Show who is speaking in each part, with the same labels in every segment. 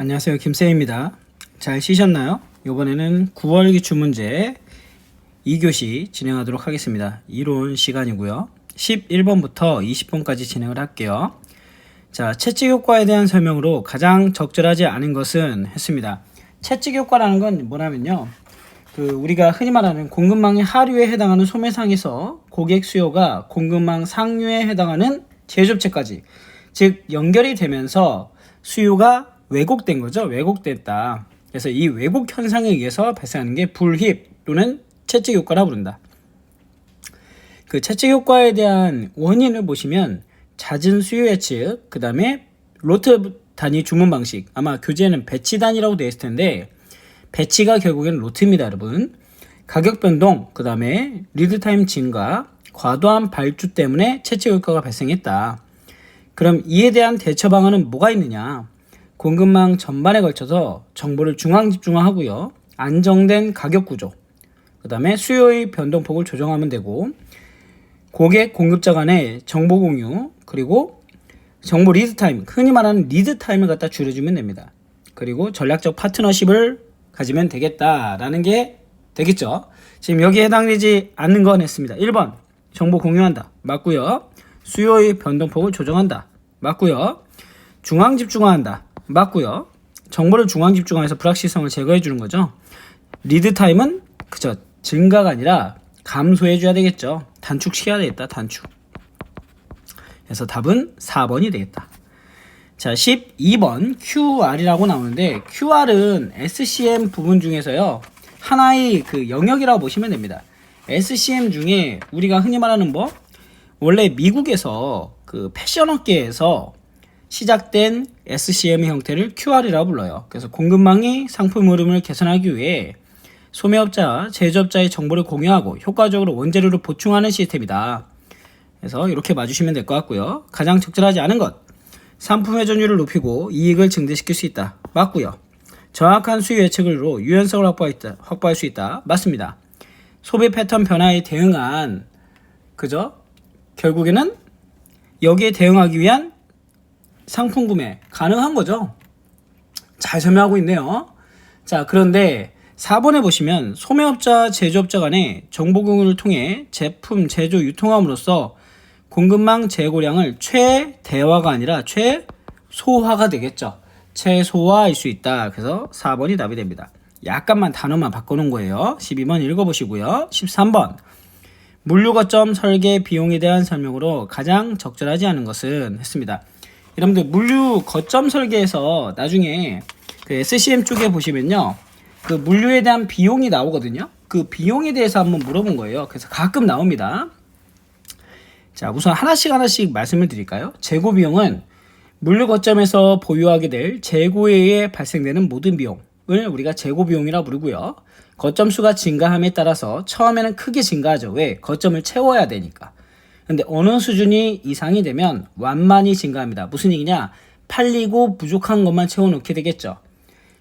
Speaker 1: 안녕하세요, 김쌤입니다. 잘 쉬셨나요? 이번에는 9월 기출문제 2교시 진행하도록 하겠습니다. 이론 시간이고요. 11번부터 20번까지 진행을 할게요. 자, 채찍 효과에 대한 설명으로 가장 적절하지 않은 것은 했습니다. 채찍 효과라는 건 뭐냐면요. 우리가 흔히 말하는 공급망의 하류에 해당하는 소매상에서 고객 수요가 공급망 상류에 해당하는 제조업체까지, 즉 연결이 되면서 수요가 왜곡된 거죠. 왜곡됐다. 그래서 이 왜곡 현상에 의해서 발생하는 게 불힙 또는 채찍 효과라 부른다. 그 채찍 효과에 대한 원인을 보시면 잦은 수요 예측, 그 다음에 로트 단위 주문 방식, 아마 교재에는 배치 단위라고 되어 있을 텐데 배치가 결국에는 로트입니다, 여러분. 가격 변동, 그 다음에 리드 타임 증가, 과도한 발주 때문에 채찍 효과가 발생했다. 그럼 이에 대한 대처 방안은 뭐가 있느냐? 공급망 전반에 걸쳐서 정보를 중앙 집중화하고요. 안정된 가격 구조, 그 다음에 수요의 변동폭을 조정하면 되고, 고객 공급자 간의 정보 공유, 그리고 정보 리드 타임, 흔히 말하는 리드 타임을 갖다 줄여주면 됩니다. 그리고 전략적 파트너십을 가지면 되겠다라는 게 되겠죠. 지금 여기에 해당되지 않는 건 했습니다. 1번 정보 공유한다, 맞고요. 수요의 변동폭을 조정한다, 맞고요. 중앙 집중화한다, 맞고요. 정보를 중앙 집중화해서 불확실성을 제거해 주는 거죠. 리드 타임은 그저 증가가 아니라 감소해 줘야 되겠죠. 단축시켜야 되겠다, 단축. 그래서 답은 4번이 되겠다. 자, 12번 QR이라고 나오는데, QR은 SCM 부분 중에서요, 하나의 그 영역이라고 보시면 됩니다. SCM 중에 우리가 흔히 말하는 원래 미국에서 그 패션 업계에서 시작된 SCM 형태를 QR이라고 불러요. 그래서 공급망이 상품 흐름을 개선하기 위해 소매업자, 제조업자의 정보를 공유하고 효과적으로 원재료를 보충하는 시스템이다. 그래서 이렇게 봐주시면 될 것 같고요. 가장 적절하지 않은 것, 상품 회전율을 높이고 이익을 증대시킬 수 있다, 맞고요. 정확한 수요 예측으로 유연성을 확보할 수 있다, 맞습니다. 소비 패턴 변화에 대응한, 결국에는 여기에 대응하기 위한 상품 구매 가능한 거죠. 잘 설명하고 있네요. 자, 그런데 4번에 보시면 소매업자, 제조업자 간의 정보 공유를 통해 제품 제조 유통함으로써 공급망 재고량을 최대화가 아니라 최소화가 되겠죠. 최소화할 수 있다. 그래서 4번이 답이 됩니다. 약간만 단어만 바꿔놓은 거예요. 12번 읽어보시고요. 13번 물류 거점 설계 비용에 대한 설명으로 가장 적절하지 않은 것은 했습니다. 여러분들 물류 거점 설계에서 나중에 그 SCM 쪽에 보시면요, 그 물류에 대한 비용이 나오거든요. 그 비용에 대해서 한번 물어본 거예요. 그래서 가끔 나옵니다. 자, 우선 하나씩 말씀을 드릴까요? 재고 비용은 물류 거점에서 보유하게 될 재고에 의해 발생되는 모든 비용을 우리가 재고 비용이라고 부르고요. 거점 수가 증가함에 따라서 처음에는 크게 증가하죠. 왜? 거점을 채워야 되니까. 근데 어느 수준이 이상이 되면 완만히 증가합니다. 무슨 얘기냐? 팔리고 부족한 것만 채워놓게 되겠죠.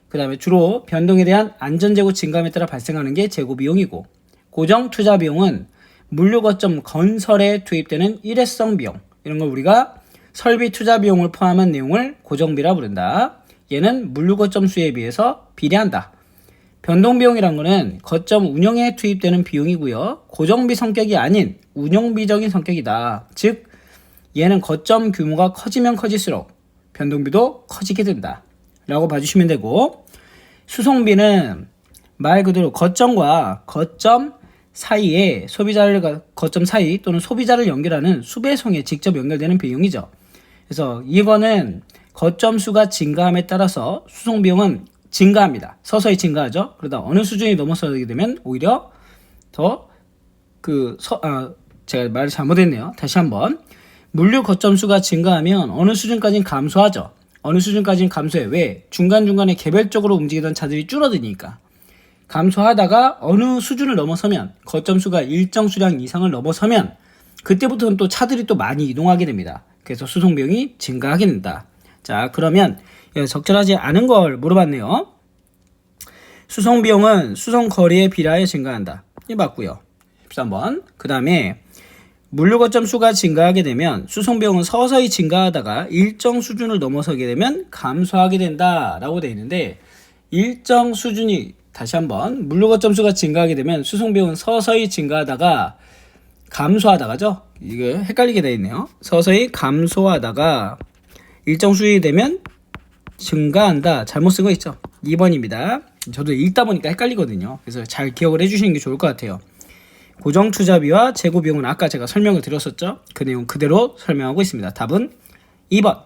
Speaker 1: 그 다음에 주로 변동에 대한 안전재고 증감에 따라 발생하는 게 재고 비용이고, 고정 투자 비용은 물류 거점 건설에 투입되는 일회성 비용, 이런 걸 우리가 설비 투자 비용을 포함한 내용을 고정비라 부른다. 얘는 물류 거점 수에 비해서 비례한다. 변동 비용이란 거는 거점 운영에 투입되는 비용이고요. 고정비 성격이 아닌 운영비적인 성격이다. 즉 얘는 거점 규모가 커지면 커질수록 변동비도 커지게 된다 라고 봐주시면 되고, 수송비는 말 그대로 거점과 거점 사이에 거점 사이 또는 소비자를 연결하는 수배송에 직접 연결되는 비용이죠. 그래서 이거는 거점 수가 증가함에 따라서 수송 비용은 증가합니다. 서서히 증가하죠. 그러다 어느 수준이 넘어서게 되면 오히려 더 제가 말을 잘못했네요. 다시 한번. 물류 거점 수가 증가하면 어느 수준까지는 감소하죠. 어느 수준까지는 감소해. 왜? 중간중간에 개별적으로 움직이던 차들이 줄어드니까. 감소하다가 어느 수준을 넘어서면, 거점 수가 일정 수량 이상을 넘어서면 그때부터는 또 차들이 또 많이 이동하게 됩니다. 그래서 수송 비용이 증가하게 된다. 자, 그러면 적절하지 않은 걸 물어봤네요. 수송 비용은 수송 거리에 비례하여 증가한다. 이 맞고요. 13번. 그 다음에 물류 거점 수가 증가하게 되면 수송 비용은 서서히 증가하다가 일정 수준을 넘어서게 되면 감소하게 된다라고 되어 있는데, 일정 수준이, 다시 한번, 물류 거점 수가 증가하게 되면 수송 비용은 서서히 증가하다가 감소하다가죠. 이게 헷갈리게 되어 있네요. 서서히 감소하다가 일정 수준이 되면 증가한다. 잘못 쓴 거 있죠. 2번입니다. 저도 읽다 보니까 헷갈리거든요. 그래서 잘 기억을 해주시는 게 좋을 것 같아요. 고정 투자비와 재고 비용은 아까 제가 설명을 드렸었죠. 그 내용 그대로 설명하고 있습니다. 답은 2번.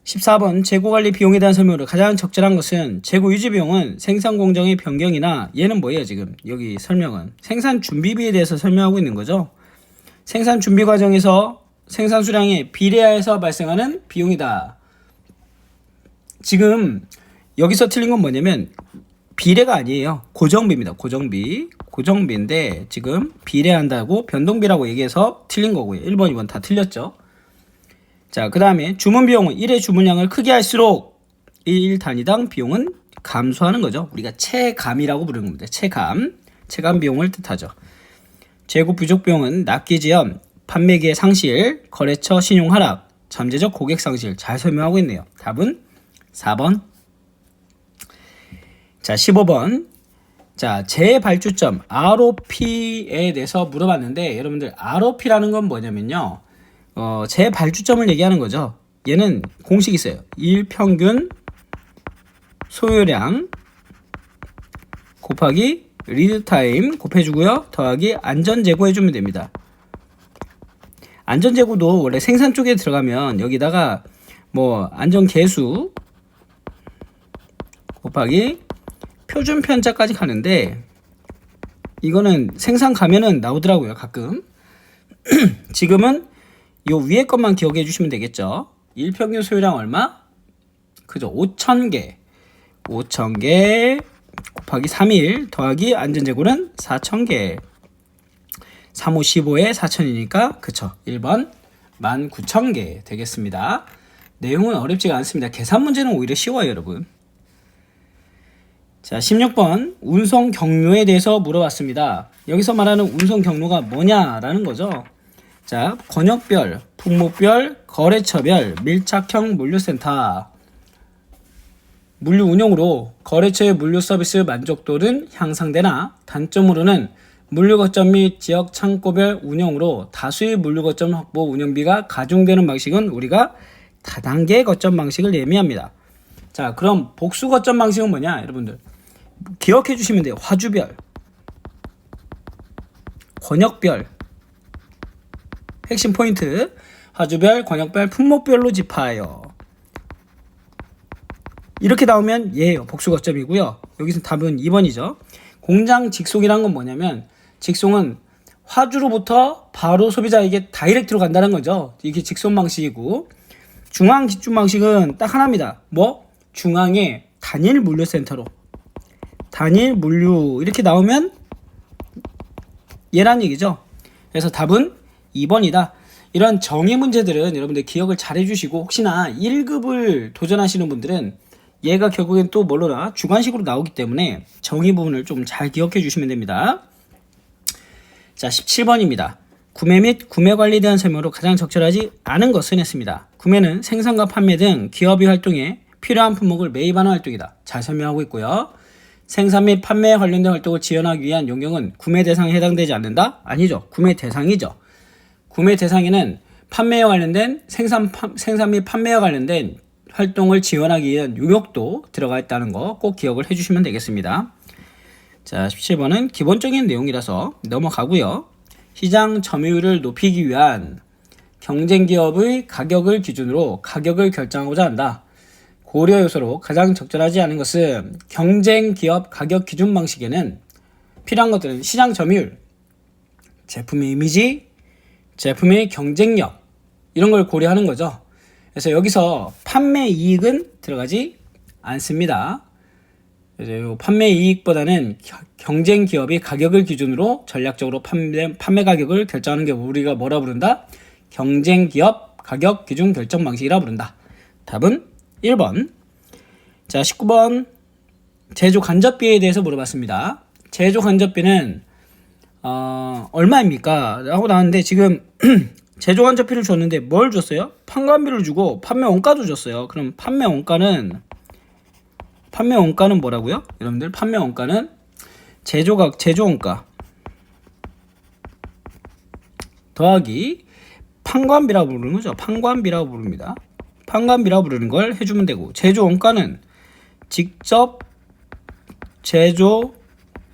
Speaker 1: 14번 재고관리 비용에 대한 설명으로 가장 적절한 것은, 재고 유지 비용은 생산 공정의 변경이나, 얘는 뭐예요? 지금 여기 설명은 생산 준비비에 대해서 설명하고 있는 거죠. 생산 준비 과정에서 생산 수량에 비례하여서 발생하는 비용이다. 지금 여기서 틀린 건 뭐냐면 비례가 아니에요. 고정비입니다. 고정비인데 지금 비례한다고 변동비라고 얘기해서 틀린 거고요. 1번, 2번 다 틀렸죠. 자, 그 다음에 주문 비용은 1의 주문량을 크게 할수록 1 단위당 비용은 감소하는 거죠. 우리가 체감이라고 부르는 겁니다. 체감 비용을 뜻하죠. 재고 부족 비용은 납기 지연, 판매기의 상실, 거래처 신용 하락, 잠재적 고객 상실. 잘 설명하고 있네요. 답은 4번. 자, 15번. 자, 재발주점 ROP에 대해서 물어봤는데, 여러분들 ROP라는 건 뭐냐면요, 재발주점을 얘기하는 거죠. 얘는 공식이 있어요. 일평균 소요량 곱하기 리드타임 곱해주고요, 더하기 안전재고 해주면 됩니다. 안전재고도 원래 생산 쪽에 들어가면 여기다가 뭐 안전개수 곱하기 표준편차까지 가는데, 이거는 생산 가면은 나오더라고요, 가끔. 지금은 요 위에 것만 기억해 주시면 되겠죠. 일평균 소요량 얼마? 그죠? 5,000개 곱하기 3일 더하기 안전재고는 4,000개. 3, 5, 15에 4,000이니까 그쵸, 1번 19,000개 되겠습니다. 내용은 어렵지가 않습니다. 계산 문제는 오히려 쉬워요, 여러분. 자, 16번 운송 경로에 대해서 물어봤습니다. 여기서 말하는 운송 경로가 뭐냐라는 거죠. 자, 권역별, 품목별, 거래처별, 밀착형 물류센터. 물류 운용으로 거래처의 물류 서비스 만족도는 향상되나, 단점으로는 물류 거점 및 지역 창고별 운영으로 다수의 물류 거점 확보 운영비가 가중되는 방식은 우리가 다단계 거점 방식을 예미합니다. 자, 그럼 복수 거점 방식은 뭐냐, 여러분들 기억해 주시면 돼요. 화주별, 권역별, 핵심 포인트, 화주별, 권역별, 품목별로 집하하여. 이렇게 나오면 얘예요, 복수 거점이고요. 여기서 답은 2번이죠. 공장 직송이란 건 뭐냐면, 직송은 화주로부터 바로 소비자에게 다이렉트로 간다는 거죠. 이게 직송 방식이고, 중앙 집중 방식은 딱 하나입니다. 뭐? 중앙에 단일 물류센터로, 단일 물류, 이렇게 나오면 얘란 얘기죠. 그래서 답은 2번이다. 이런 정의 문제들은 여러분들 기억을 잘 해주시고, 혹시나 1급을 도전하시는 분들은 얘가 결국엔 또 뭘로나 주관식으로 나오기 때문에 정의 부분을 좀 잘 기억해 주시면 됩니다. 자, 17번입니다. 구매 및 구매 관리에 대한 설명으로 가장 적절하지 않은 것은 했습니다. 구매는 생산과 판매 등 기업의 활동에 필요한 품목을 매입하는 활동이다. 잘 설명하고 있고요. 생산 및 판매에 관련된 활동을 지원하기 위한 용역은 구매 대상에 해당되지 않는다? 아니죠. 구매 대상이죠. 구매 대상에는 판매에 관련된 생산 및 판매에 관련된 활동을 지원하기 위한 용역도 들어가 있다는 거 꼭 기억을 해주시면 되겠습니다. 자, 17번은 기본적인 내용이라서 넘어가고요. 시장 점유율을 높이기 위한 경쟁 기업의 가격을 기준으로 가격을 결정하고자 한다. 고려 요소로 가장 적절하지 않은 것은, 경쟁 기업 가격 기준 방식에는 필요한 것들은 시장 점유율, 제품의 이미지, 제품의 경쟁력, 이런 걸 고려하는 거죠. 그래서 여기서 판매 이익은 들어가지 않습니다. 그래서 판매 이익보다는 경쟁 기업이 가격을 기준으로 전략적으로 판매 가격을 결정하는 게 우리가 뭐라 부른다? 경쟁 기업 가격 기준 결정 방식이라 부른다. 답은 1번. 자, 19번 제조 간접비에 대해서 물어봤습니다. 제조 간접비는 얼마입니까? 라고 나왔는데 지금 제조간접비를 줬는데 뭘 줬어요? 판관비를 주고 판매 원가도 줬어요. 그럼 판매 원가는 뭐라고요? 여러분들 판매 원가는 제조 원가 더하기 판관비라고 부르는 거죠. 판관비라고 부릅니다. 판관비라고 부르는 걸 해주면 되고, 제조 원가는 직접 제조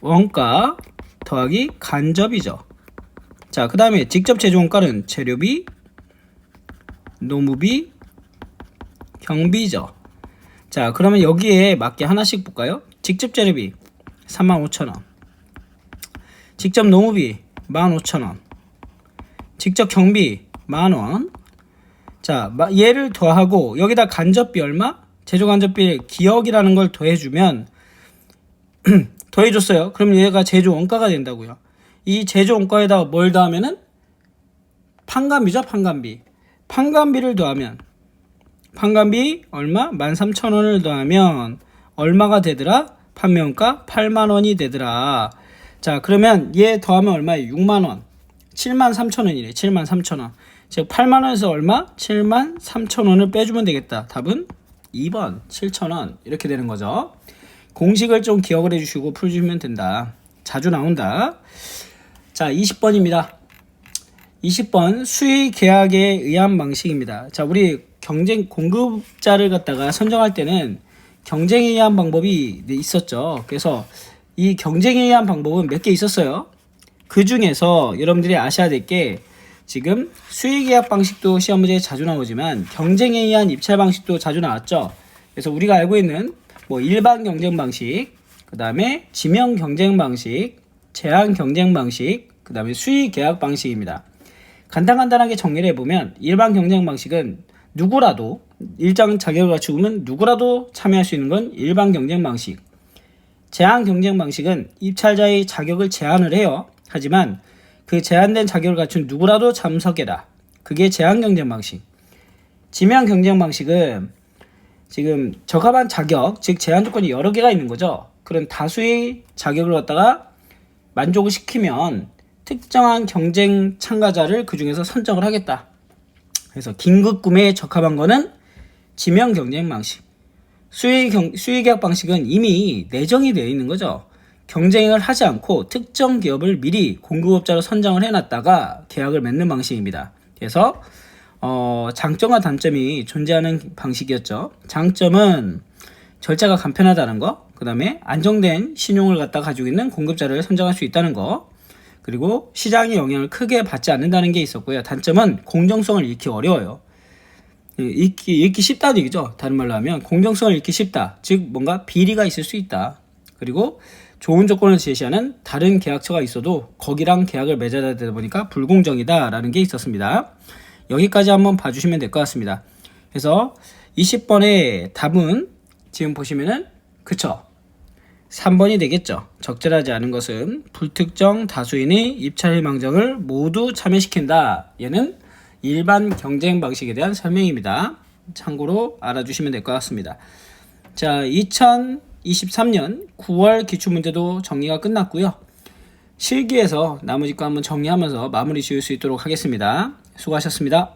Speaker 1: 원가 더하기 간접이죠. 자, 그 다음에 직접 제조 원가는 재료비, 노무비, 경비죠. 자, 그러면 여기에 맞게 하나씩 볼까요? 직접 재료비 35,000원, 직접 노무비 15,000원, 직접 경비 10,000원. 자, 얘를 더하고 여기다 간접비 얼마? 제조 간접비 기억이라는 걸 더해주면 더해줬어요. 그럼 얘가 제조 원가가 된다고요. 이 제조 원가에다가 뭘 더하면은 판관비죠. 판관비를 더하면 판관비 얼마? 13,000원을 더하면 얼마가 되더라? 판매원가 80,000원이 되더라. 자, 그러면 얘 더하면 얼마예요? 60,000원. 73,000원이래. 73,000원. 즉 80,000원에서 얼마? 73,000원을 빼주면 되겠다. 답은 2번 7,000원 이렇게 되는 거죠. 공식을 좀 기억을 해주시고 풀어주면 된다. 자주 나온다. 자, 20번입니다. 20번 수의 계약에 의한 방식입니다. 자, 우리 공급자를 갖다가 선정할 때는 경쟁에 의한 방법이 있었죠. 그래서 이 경쟁에 의한 방법은 몇 개 있었어요. 그 중에서 여러분들이 아셔야 될 게, 지금 수의 계약 방식도 시험 문제에 자주 나오지만 경쟁에 의한 입찰 방식도 자주 나왔죠. 그래서 우리가 알고 있는 뭐 일반 경쟁 방식, 그 다음에 지명 경쟁 방식, 제한 경쟁 방식, 그 다음에 수의 계약 방식입니다. 간단하게 정리를 해보면, 일반 경쟁 방식은 누구라도 일정 자격을 갖추면 누구라도 참여할 수 있는 건 일반 경쟁 방식. 제한 경쟁 방식은 입찰자의 자격을 제한을 해요. 하지만 그 제한된 자격을 갖춘 누구라도 참석해라. 그게 제한 경쟁 방식. 지명 경쟁 방식은 지금 적합한 자격, 즉 제한 조건이 여러 개가 있는 거죠. 그런 다수의 자격을 갖다가 만족을 시키면 특정한 경쟁 참가자를 그 중에서 선정을 하겠다. 그래서 긴급 구매에 적합한 거는 지명 경쟁 방식. 수의 계약 방식은 이미 내정이 되어 있는 거죠. 경쟁을 하지 않고 특정 기업을 미리 공급업자로 선정을 해놨다가 계약을 맺는 방식입니다. 그래서 장점과 단점이 존재하는 방식이었죠. 장점은 절차가 간편하다는 거, 그 다음에 안정된 신용을 갖다 가지고 있는 공급자를 선정할 수 있다는 거, 그리고 시장의 영향을 크게 받지 않는다는 게 있었고요. 단점은 공정성을 잃기 어려워요. 잃기 쉽다는 얘기죠. 다른 말로 하면 공정성을 잃기 쉽다. 즉 뭔가 비리가 있을 수 있다. 그리고 좋은 조건을 제시하는 다른 계약처가 있어도 거기랑 계약을 맺어야 되다 보니까 불공정이다 라는 게 있었습니다. 여기까지 한번 봐주시면 될 것 같습니다. 그래서 20번의 답은 지금 보시면은 그쵸, 3번이 되겠죠. 적절하지 않은 것은 불특정 다수인의 입찰 희망정을 모두 참여시킨다. 얘는 일반 경쟁 방식에 대한 설명입니다. 참고로 알아주시면 될 것 같습니다. 자, 2023년 9월 기출문제도 정리가 끝났고요. 실기에서 나머지 거 한번 정리하면서 마무리 지을 수 있도록 하겠습니다. 수고하셨습니다.